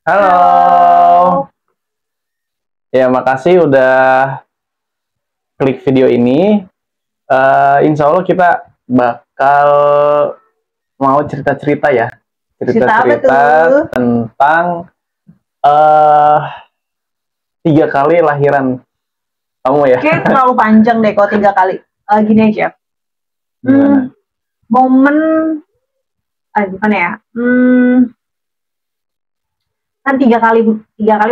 Halo. Halo. Ya, makasih udah klik video ini. Insya Allah kita bakal mau cerita-cerita ya. Cerita apa Cerita-cerita tuh? tentang eh 3 kali lahiran kamu ya. Kayak terlalu panjang deh kalau 3 kali. Gini aja. Gimana? Momen, gimana ya? Kan tiga kali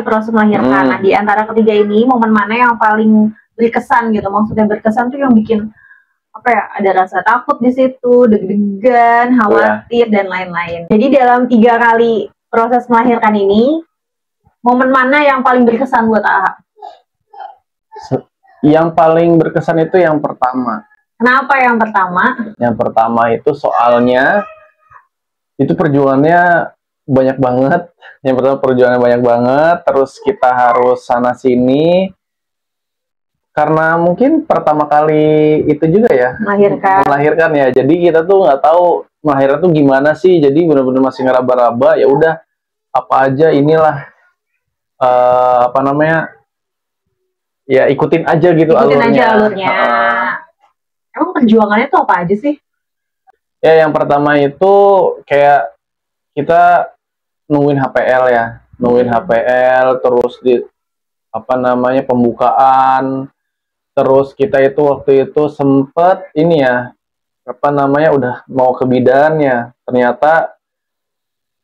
proses melahirkan. Nah, di antara ketiga ini, momen mana yang paling berkesan gitu? Maksudnya berkesan tuh yang bikin apa ya? Ada rasa takut di situ, deg-degan, khawatir dan lain-lain. Jadi dalam 3 kali proses melahirkan ini, momen mana yang paling berkesan buat AA? Yang paling berkesan itu yang pertama. Kenapa yang pertama? Yang pertama itu soalnya itu perjuangannya banyak banget. Yang pertama perjuangannya banyak banget, terus kita harus sana sini karena mungkin pertama kali itu juga ya melahirkan ya. Jadi kita tuh nggak tahu melahirkan tuh gimana sih. Jadi benar-benar masih ngeraba-raba. Ya udah apa aja inilah apa namanya ya ikutin aja gitu alurnya. Emang perjuangannya tuh apa aja sih? Ya yang pertama itu kayak kita nungguin HPL ya, nungguin HPL, terus di apa namanya pembukaan, terus kita itu waktu itu sempet ini ya apa namanya udah mau ke bidannya, ternyata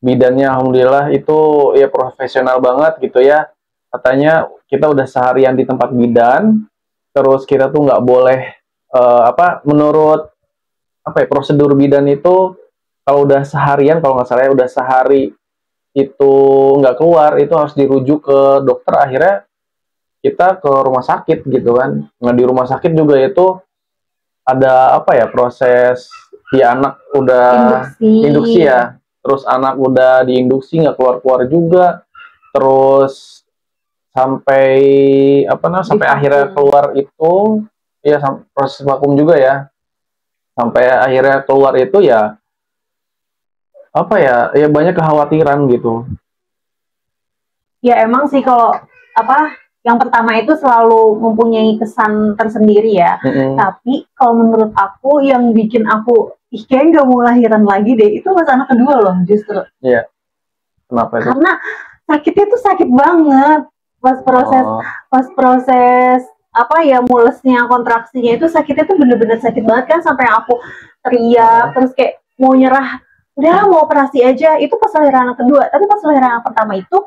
bidannya alhamdulillah itu ya profesional banget gitu ya, katanya kita udah seharian di tempat bidan, terus kita tuh nggak boleh apa menurut apa ya prosedur bidan itu kalau udah seharian kalau nggak salah ya udah sehari itu nggak keluar itu harus dirujuk ke dokter. Akhirnya kita ke rumah sakit gitu kan. Nah di rumah sakit juga itu ada apa ya proses ya anak udah induksi ya, terus anak udah diinduksi nggak keluar-keluar juga, terus sampai apa namanya sampai akhirnya keluar itu ya proses vakum juga ya, sampai akhirnya keluar itu ya apa ya banyak kekhawatiran gitu. Ya emang sih kalau apa yang pertama itu selalu mempunyai kesan tersendiri ya. Tapi kalau menurut aku yang bikin aku kayak nggak mau lahiran lagi deh itu pas anak kedua loh justru. Iya. Kenapa itu? Karena sakitnya tuh sakit banget pas proses apa ya mulesnya kontraksinya itu sakitnya tuh bener-bener sakit banget kan sampai aku teriak terus kayak mau nyerah udah mau operasi aja itu pas lahiran anak kedua. Tapi pas lahiran anak pertama itu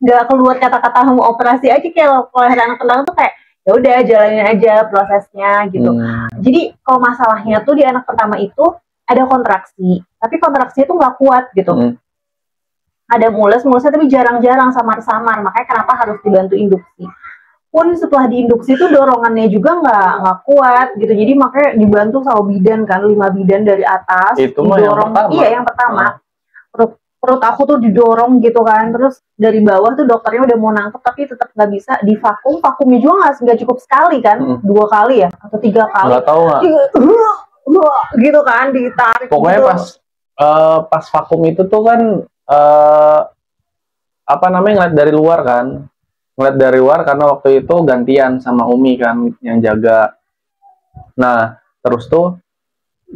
nggak keluar kata-kata mau operasi aja, kayak kalau anak pertama tuh kayak ya udah jalanin aja prosesnya gitu. Jadi kalau masalahnya tuh di anak pertama itu ada kontraksi tapi kontraksinya tuh nggak kuat gitu. Ada mulesnya tapi jarang-jarang samar-samar, makanya kenapa harus dibantu induksi. Pun setelah diinduksi tuh dorongannya juga nggak kuat gitu, jadi makanya dibantu sama bidan kan, 5 bidan dari atas itu didorong. Yang pertama perut aku tuh didorong gitu kan, terus dari bawah tuh dokternya udah mau nangkep tapi tetap nggak bisa, di vakumnya juga nggak cukup sekali kan, 2 kali ya atau 3 kali nggak tahu gitu kan ditarik pokoknya gitu. Pas vakum itu tuh kan apa namanya ngeliat dari luar karena waktu itu gantian sama Umi kan yang jaga. Nah terus tuh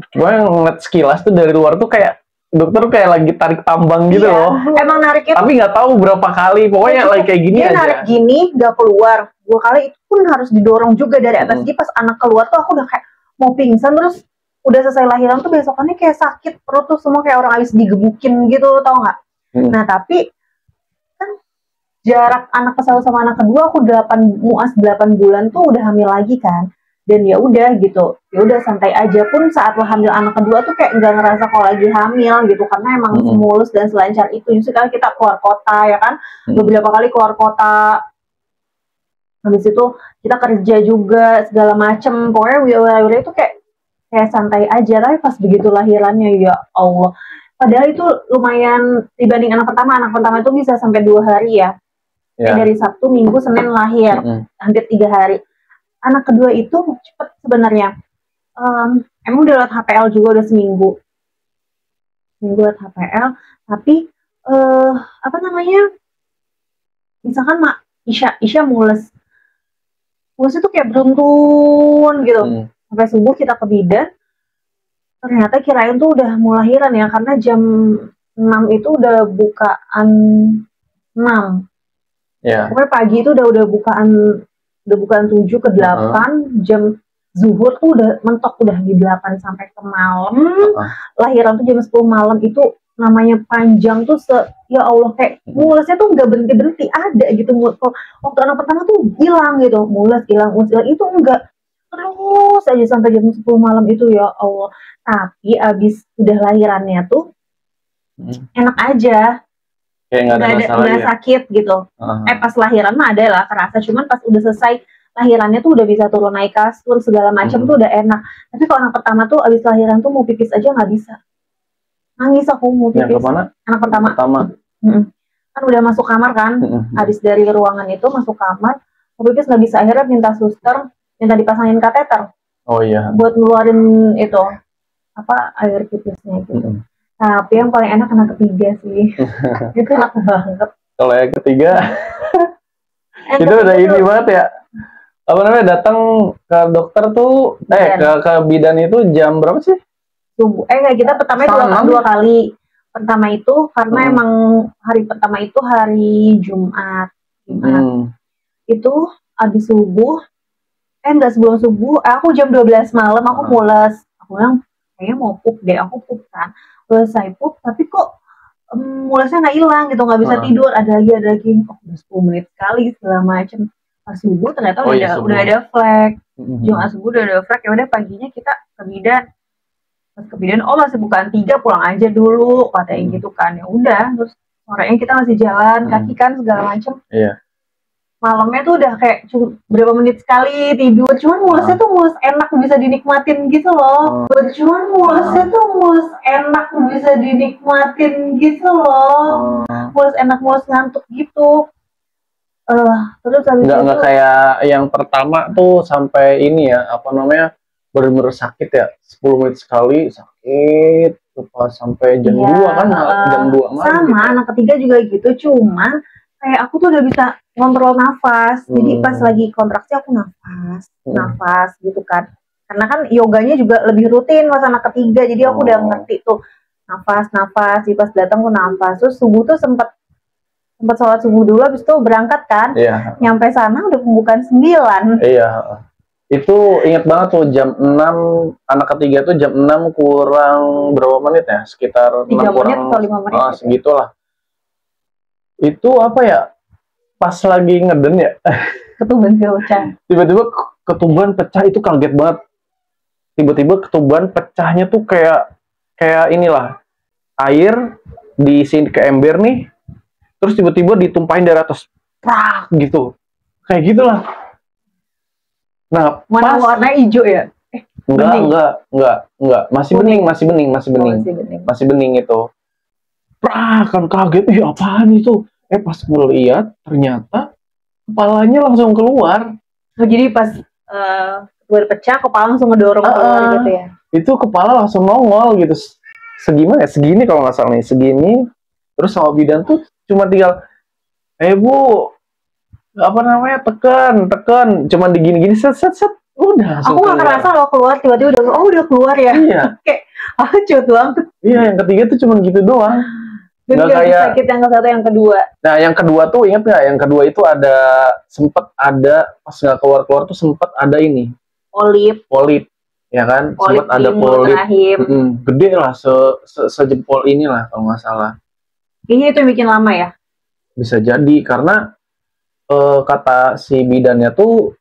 cuma ngeliat sekilas tuh dari luar tuh kayak dokter kayak lagi tarik tambang gitu loh. Emang nariknya tapi nggak tahu berapa kali, pokoknya lagi kayak gini dia aja. Narik gini nggak keluar 2 kali, itu pun harus didorong juga dari atas. Jadi pas anak keluar tuh aku udah kayak mau pingsan, terus udah selesai lahiran tuh besokannya kayak sakit perut tuh semua kayak orang habis digebukin gitu, tau nggak? Nah tapi kan jarak anak ke sama anak kedua aku 8 bulan tuh udah hamil lagi kan. Dan ya udah gitu, ya udah santai aja. Pun saat lo hamil anak kedua tuh kayak nggak ngerasa kalau lagi hamil gitu, karena emang semulus dan selancar itu. Justru kan kita keluar kota ya kan, beberapa kali keluar kota, habis itu kita kerja juga segala macem, pokoknya wilayah itu kayak santai aja. Tapi pas begitu lahirannya ya Allah, padahal itu lumayan dibanding anak pertama itu bisa sampai 2 hari ya. Dari Sabtu, Minggu, Senin lahir, hampir 3 hari. Anak kedua itu cepet sebenarnya. Emang udah lewat HPL juga udah seminggu lewat HPL, tapi apa namanya misalkan Isya mules itu kayak beruntun gitu. Sampai subuh kita ke bidan, ternyata kirain tuh udah mau lahiran ya, karena jam 6 itu udah bukaan 6. Pokoknya pagi itu udah bukaan 7 ke 8, jam zuhur tuh udah mentok, udah di 8 sampai ke malam. Lahiran tuh jam 10 malam, itu namanya panjang tuh ya Allah, kayak mulesnya tuh nggak berhenti ada gitu. Waktu anak pertama tuh hilang gitu, mules hilang itu enggak, terus aja sampai jam 10 malam itu, ya Allah. Tapi abis udah lahirannya tuh enak aja, kayak nggak sakit gitu. Pas lahiran mah ada lah kerasa, cuman pas udah selesai lahirannya tuh udah bisa turun naik kasur segala macam tuh udah enak. Tapi kalau anak pertama tuh abis lahiran tuh mau pipis aja nggak bisa, nangis aku mau pipis. Yang kemana? Anak pertama. Kan udah masuk kamar kan, habis dari ruangan itu masuk kamar, mau pipis nggak bisa, akhirnya minta suster, minta dipasangin kateter. Oh iya. Buat ngeluarin itu air pipisnya gitu. Tapi yang paling enak anak ketiga sih. Itu enak banget. Kalau yang ketiga itu udah ini banget ya. Apa namanya, datang ke dokter tuh ke bidan itu jam berapa sih? Subuh. Kita pertama dua kali. Pertama itu karena emang hari pertama itu hari Jumat. Itu habis subuh, enggak, sebelum subuh, aku jam 12 malam aku mules. Aku bilang kayaknya mau pup deh, aku pup kan. Selesai pup, tapi kok mulesnya nggak hilang gitu, nggak bisa tidur, ada lagi. Udah 10 menit sekali segala macem. Pas subuh ternyata udah ada flek. Jumat subuh udah ada flek. Ya udah paginya kita ke bidan. Pas ke bidan, masih bukaan 3, pulang aja dulu katanya gitu kan. Ya udah, terus sorenya kita masih jalan kaki kan segala macem. Malamnya tuh udah kayak berapa menit sekali tidur, cuman mulesnya tuh mulus enak, bisa dinikmatin gitu loh. Mulus enak, mulus ngantuk gitu. Terus nggak kayak yang pertama tuh sampai ini ya, apa namanya, bener-bener sakit ya, 10 menit sekali sakit pas sampai jam 2 kan, jam 2 malam. Sama gitu. Anak ketiga juga gitu, cuman kayak aku tuh udah bisa kontrol nafas. Jadi pas lagi kontraksi aku nafas gitu kan. Karena kan yoganya juga lebih rutin pas anak ketiga, jadi aku udah ngerti tuh nafas. Jadi pas datang tuh nafas. Terus subuh tuh sempet sholat subuh dulu, habis itu berangkat kan. Nyampe sana udah pembukaan 9. Itu inget banget tuh jam 6, anak ketiga tuh jam 6 kurang berapa menit ya, sekitar 3 menit atau 5 menit segitulah. Itu apa ya, pas lagi ngeden ya, ketuban pecah. Tiba-tiba ketuban pecah, itu kaget banget. Tiba-tiba ketuban pecahnya tuh kayak inilah, air diisiin ke ember nih, terus tiba-tiba ditumpahin dari atas, prak gitu, kayak gitulah. Nah, mana warna hijau ya? Enggak, masih bening itu. Prak, kan kaget, apaan itu? Pas ngeliat ternyata kepalanya langsung keluar. Jadi pas keluar pecah, kepala langsung ngedorong keluar gitu ya? Itu kepala langsung nongol gitu. Segini kalau nggak salah nih, segini. Terus sama bidan tuh cuma tinggal, Bu, apa namanya, tekan, cuma digini-gini, set, udah. Aku nggak kerasa loh keluar, tiba-tiba udah keluar ya. Iya. Kayak cut banget. Iya, yang ketiga tuh cuma gitu doang. Nggak kayak sakit yang ke-1, yang kedua. Nah, yang kedua tuh inget nggak? Yang kedua itu sempet ada pas nggak keluar tuh sempet ada ini. Polip, ya kan? Sempet ada polip. Gede lah, sejempol inilah kalau nggak salah. Kayaknya itu yang bikin lama ya? Bisa jadi, karena kata si bidannya tuh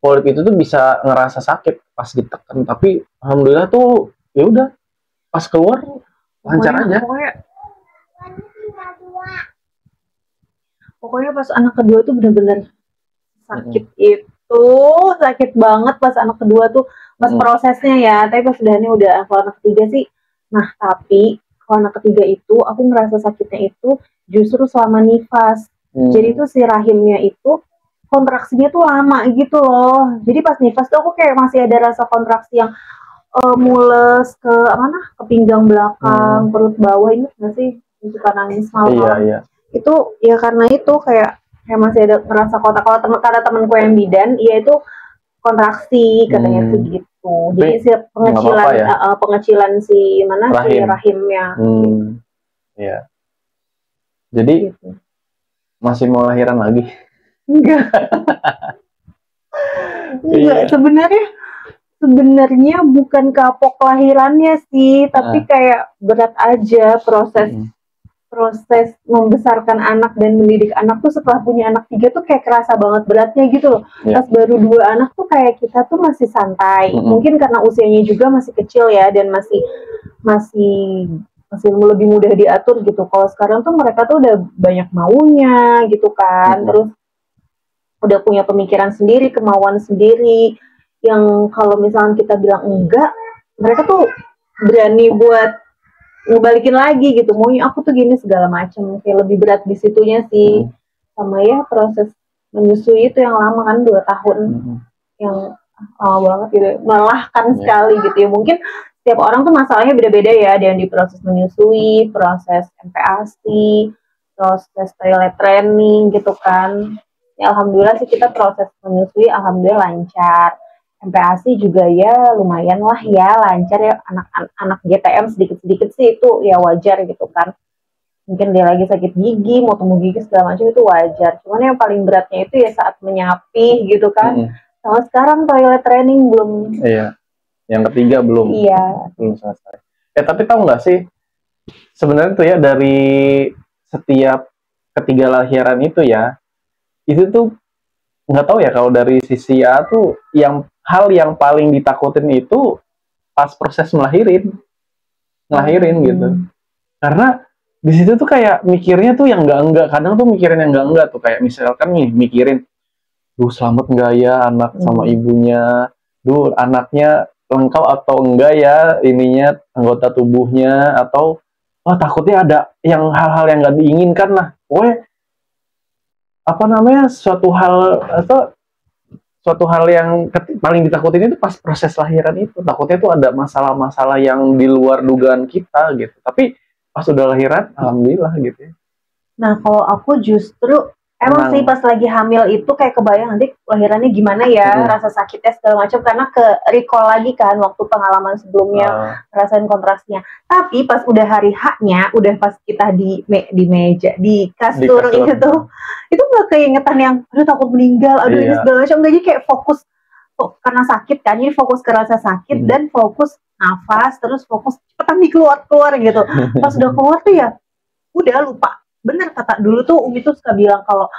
polip itu tuh bisa ngerasa sakit pas ditekan, tapi alhamdulillah tuh ya udah pas keluar lancar aja. Pokoknya pas anak kedua tuh bener-bener sakit. Sakit banget pas anak kedua tuh, pas prosesnya ya. Tapi pas udah kalau anak ketiga sih. Nah, tapi kalau anak ketiga itu aku ngerasa sakitnya itu justru selama nifas. Jadi tuh si rahimnya itu kontraksinya tuh lama gitu loh. Jadi pas nifas tuh aku kayak masih ada rasa kontraksi yang mules ke pinggang belakang, perut bawah, ini nggak sih? Suka nangis malam. Iya. Itu ya karena itu kayak kayak masih ada ngerasa kotak. Kalau kata temanku yang bidan, iya itu kontraksi katanya sih gitu. Jadi si pengecilan ya? Pengecilan si si rahimnya. Iya. Jadi gitu. Masih mau lahiran lagi? Enggak. Enggak, sebenarnya bukan kapok lahirannya sih, tapi kayak berat aja proses membesarkan anak dan mendidik anak tuh. Setelah punya anak 3 tuh kayak kerasa banget beratnya gitu loh. Pas baru 2 anak tuh kayak kita tuh masih santai. Mungkin karena usianya juga masih kecil ya, dan masih lebih mudah diatur gitu. Kalau sekarang tuh mereka tuh udah banyak maunya gitu kan. Terus udah punya pemikiran sendiri, kemauan sendiri, yang kalau misalnya kita bilang enggak, mereka tuh berani buat ngebalikin lagi gitu, maunya aku tuh gini segala macam. Kayak lebih berat di situnya sih. Sama ya proses menyusui itu yang lama kan, 2 tahun, yang lama banget gitu, melelahkan sekali gitu ya. Mungkin setiap orang tuh masalahnya beda-beda ya, ada yang di proses menyusui, proses MPASI, proses toilet training gitu kan. Ya alhamdulillah sih kita proses menyusui alhamdulillah lancar. MPASI juga ya lumayan lah ya, lancar ya. Anak GTM sedikit-sedikit sih itu ya wajar gitu kan. Mungkin dia lagi sakit gigi, mau tumbuh gigi segala macam, itu wajar. Cuman yang paling beratnya itu ya saat menyapi gitu kan. Sama sekarang toilet training belum. Iya. Yang ketiga belum. Iya. Belum selesai. Tapi tahu nggak sih, sebenarnya tuh ya dari setiap ketiga lahiran itu ya, itu tuh nggak tahu ya, kalau dari sisi A tuh hal yang paling ditakutin itu pas proses ngelahirin gitu. Karena di situ tuh kayak mikirnya tuh yang enggak, kadang tuh mikirin yang enggak tuh, kayak misalkan nih mikirin, duh selamat enggak ya anak sama ibunya, duh anaknya lengkap atau enggak ya ininya anggota tubuhnya, atau takutnya ada yang hal-hal yang nggak diinginkan lah. Suatu hal yang paling ditakutin itu pas proses lahiran itu. Takutnya tuh ada masalah-masalah yang di luar dugaan kita gitu. Tapi pas udah lahiran, alhamdulillah gitu ya. Nah, kalau aku justru emang sih pas lagi hamil itu kayak kebayang nanti lahirannya gimana ya, rasa sakitnya segala macam, karena ke recall lagi kan waktu pengalaman sebelumnya rasain kontraksinya. Tapi pas udah hari H-nya, udah pas kita di meja, di kasur itu nggak keingetan yang aduh takut meninggal, aduh ini segala macam. Jadi kayak fokus karena sakit kan, jadi fokus ke rasa sakit dan fokus nafas, terus fokus cepetan keluar gitu. Pas udah keluar tuh ya udah lupa. Bener kata dulu tuh Umi tuh suka bilang kalau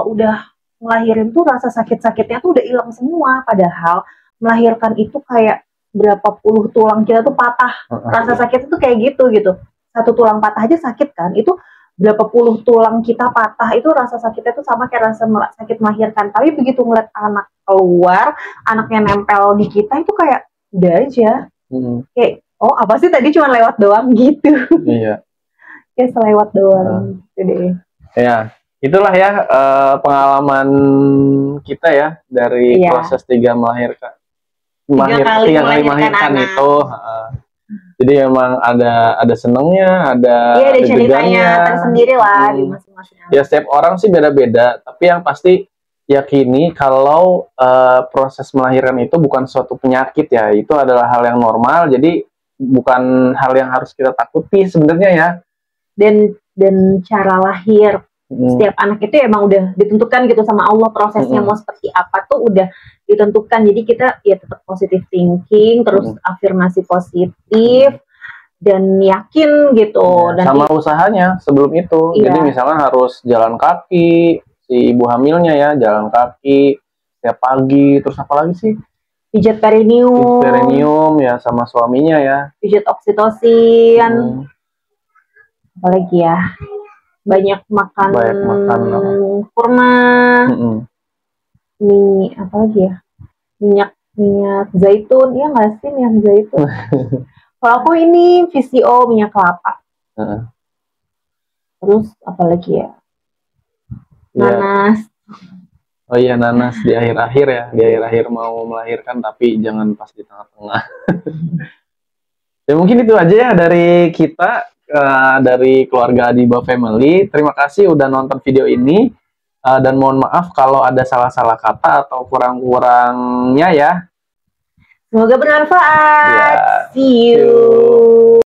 udah ngelahirin tuh rasa sakit-sakitnya tuh udah hilang semua. Padahal melahirkan itu kayak berapa puluh tulang kita tuh patah. Rasa sakit itu kayak gitu. 1 tulang patah aja sakit kan. Itu berapa puluh tulang kita patah, itu rasa sakitnya tuh sama kayak rasa sakit melahirkan. Tapi begitu ngeliat anak keluar, anaknya nempel di kita, itu kayak udah aja. Kayak apa sih tadi cuma lewat doang gitu. Iya. Kayak selewat doang. Jadi ya itulah ya pengalaman kita ya dari proses 3 kali melahirkan itu. Jadi emang ada senengnya, ada ceritanya tersendiri lah di masing-masing. Ya setiap orang sih beda-beda, tapi yang pasti yakini kalau proses melahirkan itu bukan suatu penyakit ya, itu adalah hal yang normal. Jadi bukan hal yang harus kita takuti sebenarnya ya. Dan cara lahir setiap anak itu emang udah ditentukan gitu sama Allah, prosesnya mau seperti apa tuh udah ditentukan. Jadi kita ya tetap positive thinking, terus afirmasi positif dan yakin gitu. Dan sama usahanya sebelum itu. Jadi misalnya harus jalan kaki, si ibu hamilnya ya jalan kaki setiap pagi. Terus apa lagi sih? Pijat perineum ya sama suaminya ya. Pijat oksitosin. Apalagi ya, banyak makan kurma, apalagi ya, minyak zaitun, ya nggak sih minyak zaitun. Kalau aku ini VCO, minyak kelapa. Terus apalagi ya, nanas. Oh iya, nanas di akhir-akhir ya, di akhir-akhir mau melahirkan, tapi jangan pas di tengah-tengah. Ya mungkin itu aja ya dari kita. Dari keluarga Adiba Family. Terima kasih udah nonton video ini. Dan mohon maaf kalau ada salah-salah kata atau kurang-kurangnya ya. Semoga bermanfaat. Ya. See you.